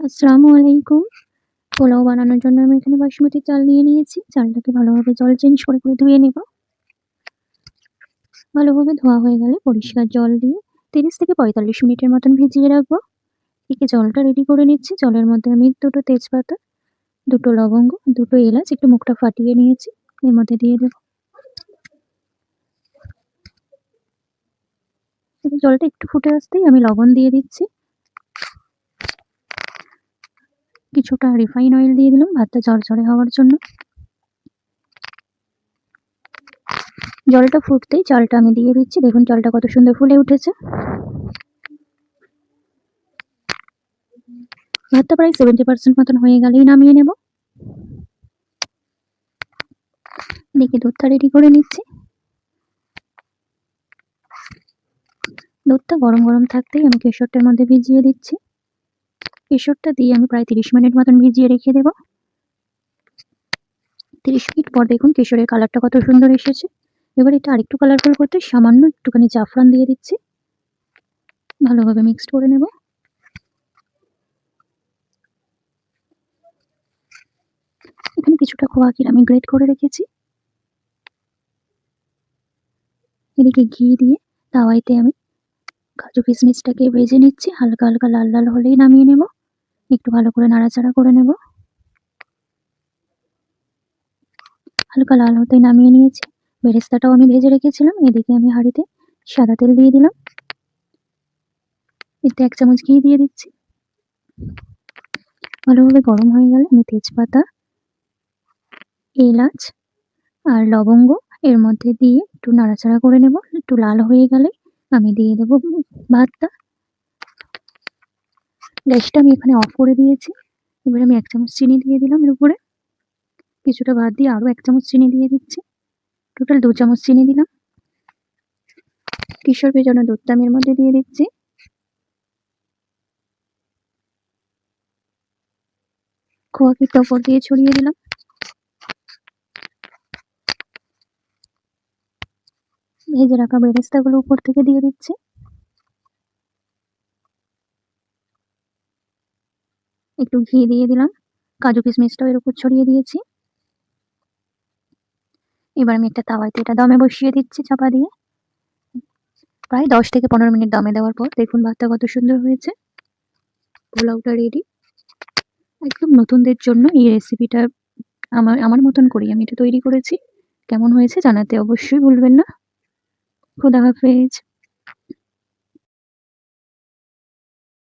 আসসালামু আলাইকুম। পোলাও বানানোর জন্য আমি এখানে বাসমতি চাল নিয়ে নিয়েছি। চালটাকে ভালোভাবে জল চেঞ্জ করে ধুয়ে নেব। ভালোভাবে ধোয়া হয়ে গেলে পরিষ্কার জল দিয়ে ৩০ থেকে ৪৫ মিনিটের মতন ভিজিয়ে রাখবো। এদিকে জলটা রেডি করে নিচ্ছি। জলের মধ্যে আমি ২ টো তেজপাতা, ২ টো লবঙ্গ, ২ টো এলাচ একটু মুখটা ফাটিয়ে নিয়েছি। এর মধ্যে দিয়ে দেব। জলটা একটু ফুটে আসতেই আমি লবণ দিয়ে দিচ্ছি। কিছুটা রিফাইন অয়েল দিয়ে দিলাম ভাতটা ঝরঝরে হওয়ার জন্য। জলটা ফুটতেই চালটা আমি দিয়ে দিচ্ছি। দেখুন চালটা কত সুন্দর ফুলে উঠেছে। ভাতটা প্রায় 70% মতন হয়ে গেলেই নামিয়ে নেব। এদিকে দুধটা রেডি করে নিচ্ছি। দুধটা গরম গরম থাকতেই আমি কেশরটার মধ্যে ভিজিয়ে দিচ্ছি। কেশরটা দিয়ে আমি প্রায় ৩০ মিনিট মতন ভিজিয়ে রেখে দেব। ৩০ মিনিট পর দেখুন কেশরের কালারটা কত সুন্দর এসেছে। এবার এটা আরেকটু কালারফুল করতে সামান্য একটুখানি জাফরান দিয়ে দিচ্ছি। ভালোভাবে মিক্সড করে নেব। এখানে কিছুটা খোয়া ক্ষীর আমি গ্রেট করে রেখেছি। এদিকে ঘি দিয়ে তাওয়াইতে আমি কাজু কিশমিশটাকে ভেজে নিচ্ছি। হালকা হালকা লাল লাল হলেই নামিয়ে নেব। একটু ভালো করে নাড়াচাড়া করে নেব। হালকা লাল হতেই নামিয়ে নিয়েছি। বেরেস্তাটাও আমি ভেজে রেখেছিলাম। এদিকে আমি হাঁড়িতে সাদা তেল দিয়ে দিলাম। এতে ১ চামচ ঘি দিয়ে দিচ্ছি। ভালোভাবে গরম হয়ে গেলে আমি তেজপাতা, এলাচ আর লবঙ্গ এর মধ্যে দিয়ে একটু নাড়াচাড়া করে নেব। একটু লাল হয়ে গেলে আমি দিয়ে দেব ভাতটা। গ্যাসটা আমি এখানে অফ করে দিয়েছি। এবার আমি ১ চামচ চিনি দিয়ে দিলাম এর উপরে। কিছুটা ভাত দিয়ে আরো ১ চামচ চিনি দিয়ে দিচ্ছি। টোটাল ২ চামচ চিনি দিলাম। কেশর ভেজানো দুধটা আমি এর মধ্যে দিয়ে দিচ্ছি। খোয়া ক্ষীরটা উপর দিয়ে ছড়িয়ে দিলাম। ভেজে রাখা বেরেস্তাগুলো উপর থেকে দিয়ে দিচ্ছি। একটু ঘি দিয়ে দিলাম। কাজু কিশমিশটাও এর উপর ছড়িয়ে দিয়েছি। এবার আমি একটা তাওয়াতে এটা দমে বসিয়ে দিচ্ছি চাপা দিয়ে। প্রায় ১০ থেকে ১৫ মিনিট দমে দেওয়ার পর দেখুন ভাতটা কত সুন্দর হয়েছে। পোলাওটা রেডি। একদম নতুনদের জন্য এই রেসিপিটা আমার মতন করেই আমি এটা তৈরি করেছি। কেমন হয়েছে জানাতে অবশ্যই ভুলবেন না। খোদা হাফেজ।